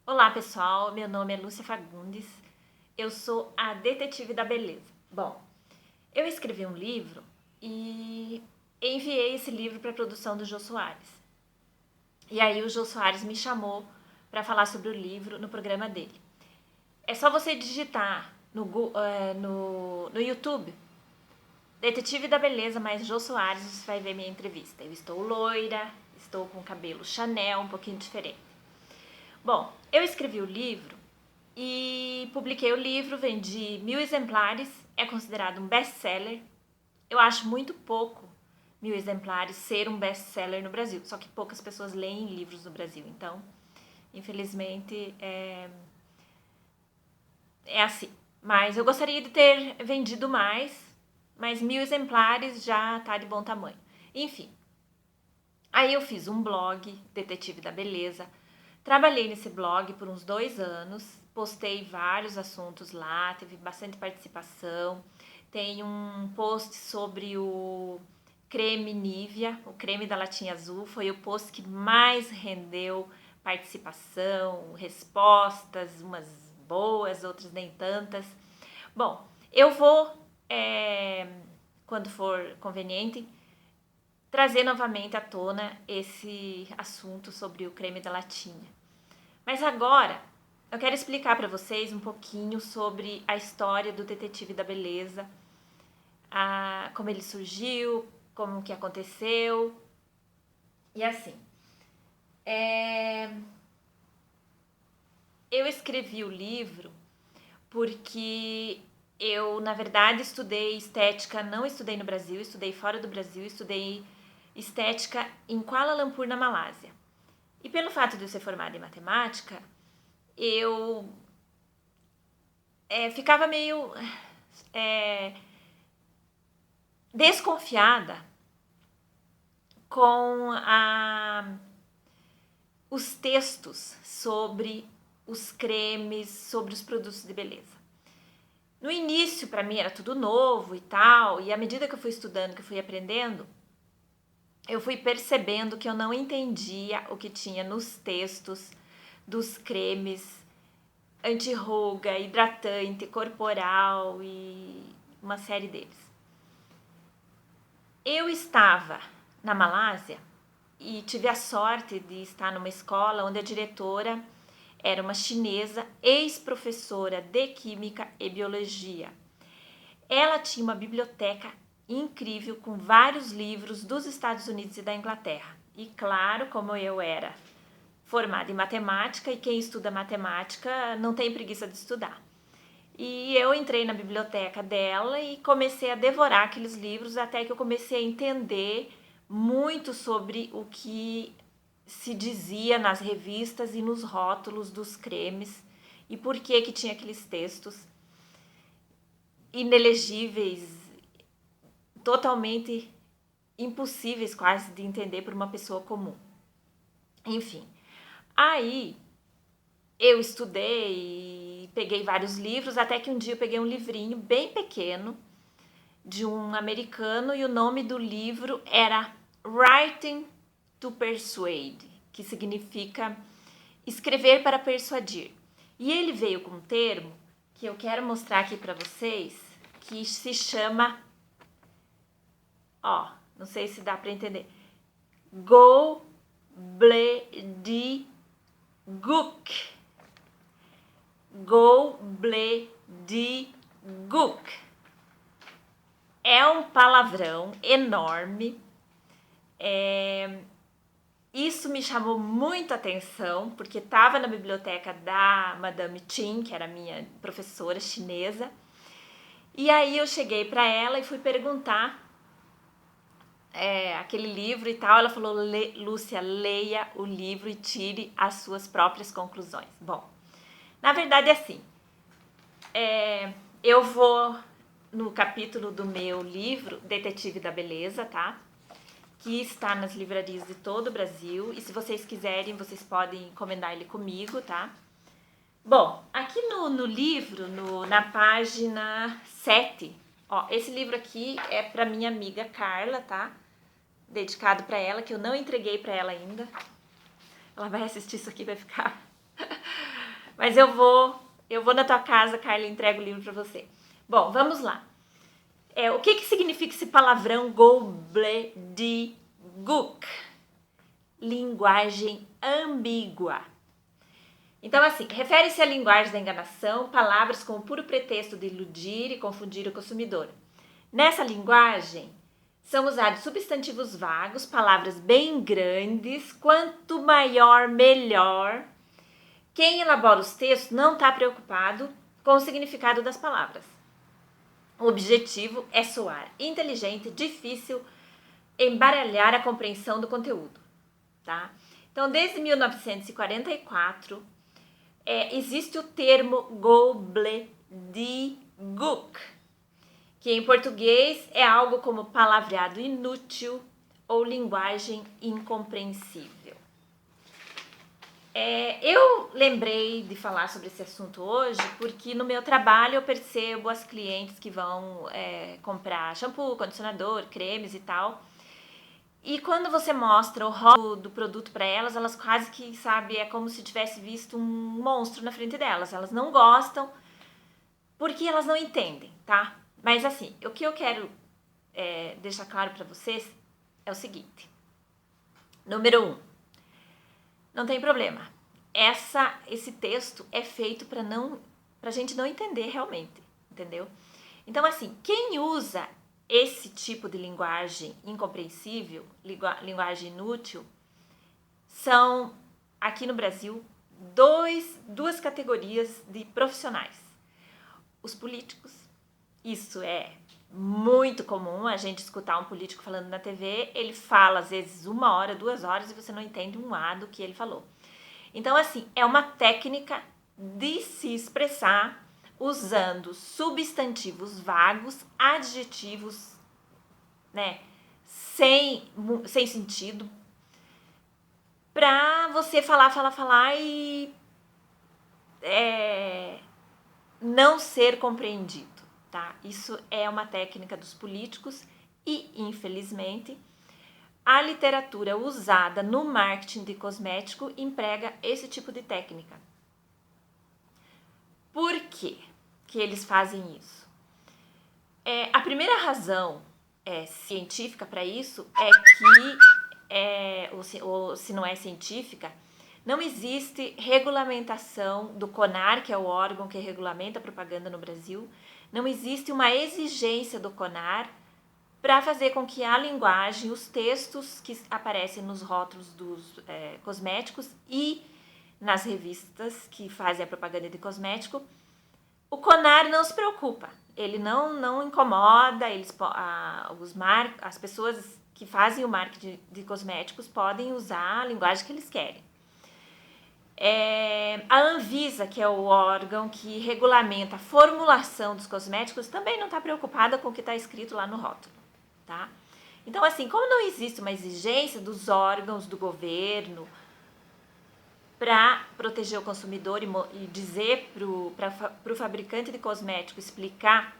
Olá pessoal, meu nome é Lúcia Fagundes, eu sou a detetive da beleza. Bom, eu escrevi um livro e enviei esse livro para a produção do Jô Soares. E aí o Jô Soares me chamou para falar sobre o livro no programa dele. É só você digitar no YouTube Detetive da Beleza mais Jô Soares, você vai ver minha entrevista. Eu estou loira, estou com cabelo Chanel, um pouquinho diferente. Bom, eu escrevi o livro e publiquei o livro, vendi 1.000 exemplares, é considerado um best-seller. Eu acho muito pouco 1.000 exemplares ser um best-seller no Brasil, só que poucas pessoas leem livros no Brasil, então, infelizmente, é assim. Mas eu gostaria de ter vendido mais, mas 1.000 exemplares já tá de bom tamanho. Enfim, aí eu fiz um blog, Detetive da Beleza. Trabalhei nesse blog por uns 2 anos, postei vários assuntos lá, teve bastante participação. Tem um post sobre o creme Nivea, o creme da latinha azul, foi o post que mais rendeu participação, respostas, umas boas, outras nem tantas. Bom, eu vou, quando for conveniente, trazer novamente à tona esse assunto sobre o creme da latinha. Mas agora eu quero explicar para vocês um pouquinho sobre a história do Detetive da Beleza, como ele surgiu, como que aconteceu e assim. Eu escrevi o livro porque eu, na verdade, estudei estética, não estudei no Brasil, estudei fora do Brasil, estudei estética em Kuala Lumpur, na Malásia. E pelo fato de eu ser formada em matemática, eu ficava meio desconfiada com os textos sobre os cremes, sobre os produtos de beleza. No início, para mim, era tudo novo e tal, e à medida que eu fui estudando, que eu fui aprendendo, eu fui percebendo que eu não entendia o que tinha nos textos dos cremes anti-ruga, hidratante, corporal e uma série deles. Eu estava na Malásia e tive a sorte de estar numa escola onde a diretora era uma chinesa, ex-professora de Química e Biologia. Ela tinha uma biblioteca incrível com vários livros dos Estados Unidos e da Inglaterra. E claro, como eu era formada em matemática, e quem estuda matemática não tem preguiça de estudar. E eu entrei na biblioteca dela e comecei a devorar aqueles livros até que eu comecei a entender muito sobre o que se dizia nas revistas e nos rótulos dos cremes e por que tinha aqueles textos inelegíveis, totalmente impossíveis quase de entender por uma pessoa comum. Enfim, aí eu estudei e peguei vários livros, até que um dia eu peguei um livrinho bem pequeno de um americano e o nome do livro era Writing to Persuade, que significa escrever para persuadir. E ele veio com um termo que eu quero mostrar aqui para vocês, que se chama, não sei se dá para entender, gobbledygook. Gobbledygook. É um palavrão enorme. Isso me chamou muito a atenção, porque estava na biblioteca da Madame Chin, que era minha professora chinesa. E aí eu cheguei para ela e fui perguntar aquele livro e tal. Ela falou, Lúcia, leia o livro e tire as suas próprias conclusões. Bom, na verdade é assim, eu vou no capítulo do meu livro, Detetive da Beleza, tá? Que está nas livrarias de todo o Brasil. E se vocês quiserem, vocês podem encomendar ele comigo, tá? Bom, aqui no livro, na página 7, esse livro aqui é para minha amiga Carla, tá? Dedicado para ela, que eu não entreguei para ela ainda. Ela vai assistir isso aqui e vai ficar Mas eu vou na tua casa, Carla, e entrego o livro para você. Bom, vamos lá. O que significa esse palavrão gobbledygook? Linguagem ambígua. Então, assim, refere-se à linguagem da enganação, palavras com o puro pretexto de iludir e confundir o consumidor. Nessa linguagem, são usados substantivos vagos, palavras bem grandes, quanto maior, melhor. Quem elabora os textos não está preocupado com o significado das palavras. O objetivo é soar inteligente, difícil, embaralhar a compreensão do conteúdo, tá? Então, desde 1944, existe o termo gobbledygook, que em português é algo como palavreado inútil ou linguagem incompreensível. Eu lembrei de falar sobre esse assunto hoje porque no meu trabalho eu percebo as clientes que vão comprar shampoo, condicionador, cremes e tal. E quando você mostra o rótulo do produto para elas, elas quase que, sabe, é como se tivesse visto um monstro na frente delas. Elas não gostam porque elas não entendem, tá? Mas assim, o que eu quero deixar claro para vocês é o seguinte. Número 1. Não tem problema. Esse texto é feito pra gente não entender realmente, entendeu? Então, assim, quem usa esse tipo de linguagem incompreensível, linguagem inútil, são, aqui no Brasil, duas categorias de profissionais. Os políticos, isso é muito comum a gente escutar um político falando na TV, ele fala às vezes 1 hora, 2 horas e você não entende um A do que ele falou. Então, assim, é uma técnica de se expressar usando substantivos vagos, adjetivos, né, sem sentido, pra você falar e não ser compreendido, tá? Isso é uma técnica dos políticos e, infelizmente, a literatura usada no marketing de cosmético emprega esse tipo de técnica. Por quê que eles fazem isso? A primeira razão científica para isso é que, ou se não é científica, não existe regulamentação do CONAR, que é o órgão que regulamenta a propaganda no Brasil, não existe uma exigência do CONAR para fazer com que a linguagem, os textos que aparecem nos rótulos dos cosméticos e nas revistas que fazem a propaganda de cosmético, o CONAR não se preocupa, ele não incomoda, as pessoas que fazem o marketing de cosméticos podem usar a linguagem que eles querem. A Anvisa, que é o órgão que regulamenta a formulação dos cosméticos, também não está preocupada com o que está escrito lá no rótulo, tá? Então, assim, como não existe uma exigência dos órgãos do governo para proteger o consumidor e dizer para o fabricante de cosmético explicar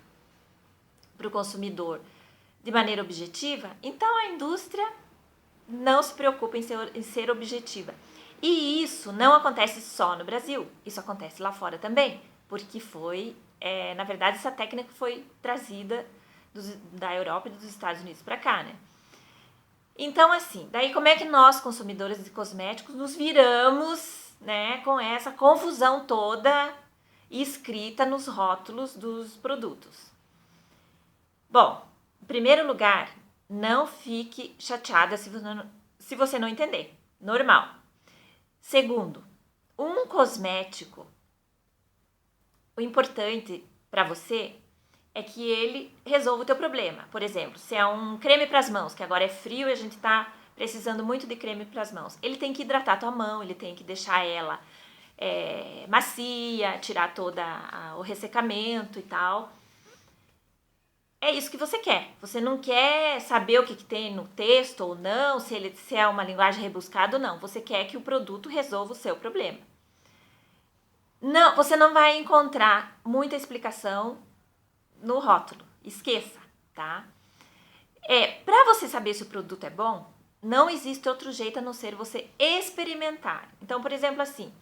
para o consumidor de maneira objetiva, então a indústria não se preocupa em ser objetiva. E isso não acontece só no Brasil, isso acontece lá fora também, porque na verdade, essa técnica foi trazida da Europa e dos Estados Unidos para cá, né? Então, assim, daí como é que nós, consumidores de cosméticos, nos viramos, né, com essa confusão toda escrita nos rótulos dos produtos? Bom, em primeiro lugar, não fique chateada se você não entender. Normal. Segundo, um cosmético, o importante para você é que ele resolva o teu problema. Por exemplo, se é um creme para as mãos, que agora é frio e a gente está precisando muito de creme para as mãos, ele tem que hidratar a tua mão, ele tem que deixar ela macia, tirar todo o ressecamento e tal. É isso que você quer. Você não quer saber o que tem no texto ou não, se é uma linguagem rebuscada ou não. Você quer que o produto resolva o seu problema. Não, você não vai encontrar muita explicação no rótulo. Esqueça, tá? Para você saber se o produto é bom, não existe outro jeito a não ser você experimentar. Então, por exemplo, assim,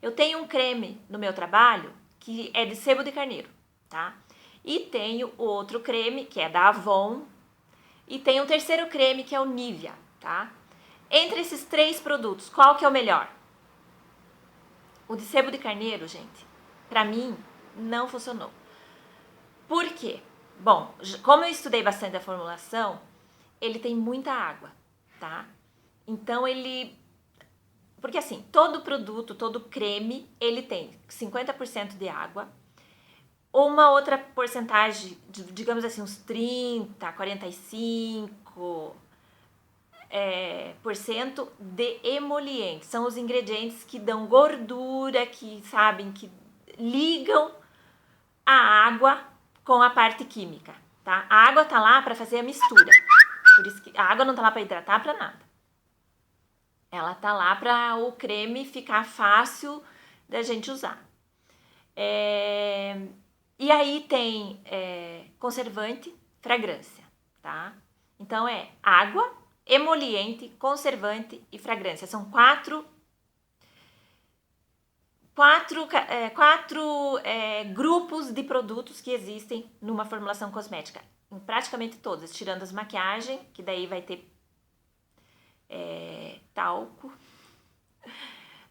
Eu tenho um creme no meu trabalho que é de sebo de carneiro, tá? E tenho outro creme que é da Avon e tem um terceiro creme que é o Nivea, tá? Entre esses 3 produtos, qual que é o melhor? O de sebo de carneiro, gente, pra mim, não funcionou. Por quê? Bom, como eu estudei bastante a formulação, ele tem muita água, tá? Então porque assim, todo produto, todo creme, ele tem 50% de água, uma outra porcentagem, digamos assim, uns 30, 45 por cento de emolientes. São os ingredientes que dão gordura, que sabem, que ligam a água com a parte química, tá? A água tá lá para fazer a mistura. Por isso que a água não tá lá para hidratar, para nada. Ela tá lá para o creme ficar fácil da gente usar. E aí tem conservante, fragrância, tá? Então é água, emoliente, conservante e fragrância. São quatro grupos de produtos que existem numa formulação cosmética. Em praticamente todas, tirando as maquiagens, que daí vai ter talco,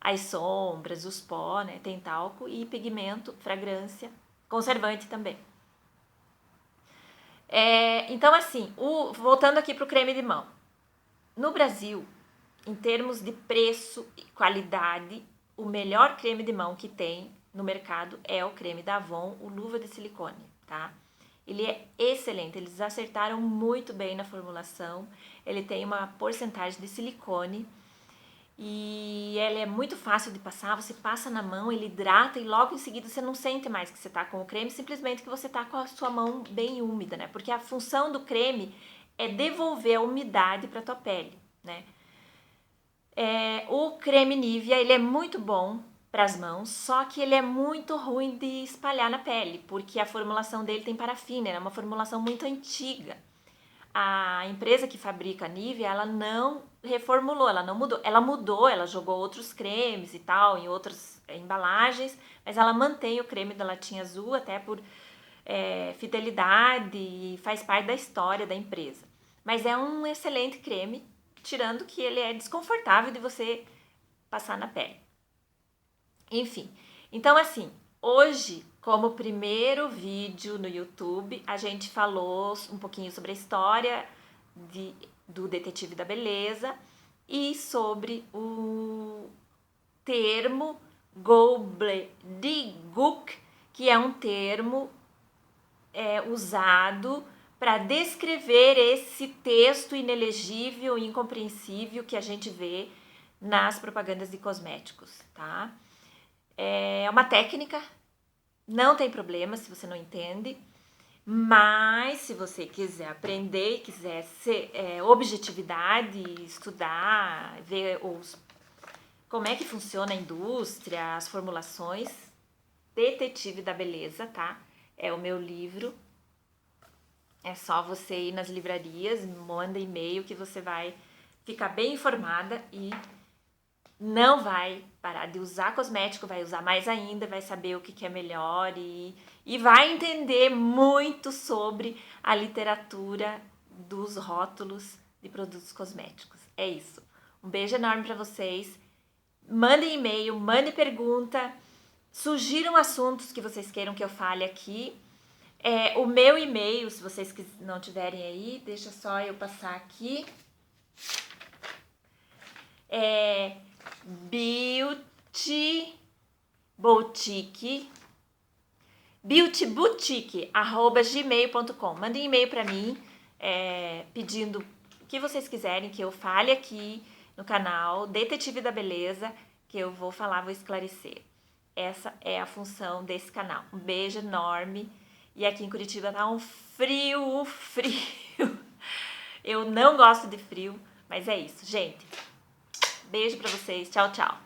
as sombras, os pó, né? Tem talco e pigmento, fragrância, conservante também. Então assim, voltando aqui pro creme de mão. No Brasil, em termos de preço e qualidade, o melhor creme de mão que tem no mercado é o creme da Avon, o Luva de Silicone, tá? Ele é excelente, eles acertaram muito bem na formulação, ele tem uma porcentagem de silicone e ele é muito fácil de passar, você passa na mão, ele hidrata e logo em seguida você não sente mais que você tá com o creme, simplesmente que você tá com a sua mão bem úmida, né? Porque a função do creme é devolver a umidade para tua pele, né? O creme Nivea, ele é muito bom para as mãos, só que ele é muito ruim de espalhar na pele, porque a formulação dele tem parafina, é uma formulação muito antiga. A empresa que fabrica a Nivea, ela não reformulou, ela não mudou. Ela mudou, ela jogou outros cremes e tal, em outras embalagens, mas ela mantém o creme da latinha azul até por fidelidade e faz parte da história da empresa. Mas é um excelente creme, tirando que ele é desconfortável de você passar na pele. Enfim, então assim, hoje, como primeiro vídeo no YouTube, a gente falou um pouquinho sobre a história do Detetive da Beleza e sobre o termo gobbledygook, que é um termo usado para descrever esse texto inelegível e incompreensível que a gente vê nas propagandas de cosméticos, tá? É uma técnica, não tem problema se você não entende, mas se você quiser aprender e quiser ser objetividade, estudar, ver como é que funciona a indústria, as formulações, Detetive da Beleza, tá? É o meu livro. É só você ir nas livrarias, manda e-mail que você vai ficar bem informada e não vai parar de usar cosmético, vai usar mais ainda, vai saber o que é melhor e vai entender muito sobre a literatura dos rótulos de produtos cosméticos. É isso. Um beijo enorme para vocês. Mandem e-mail, mandem pergunta, sugiram assuntos que vocês queiram que eu fale aqui. O meu e-mail, se vocês não tiverem aí, deixa só eu passar aqui. É beautyboutique@gmail.com. Mandem um e-mail para mim pedindo o que vocês quiserem que eu fale aqui no canal Detetive da Beleza, que eu vou falar, vou esclarecer. Essa é a função desse canal. Um beijo enorme. E aqui em Curitiba tá um frio. Eu não gosto de frio, mas é isso, gente. Beijo pra vocês. Tchau, tchau.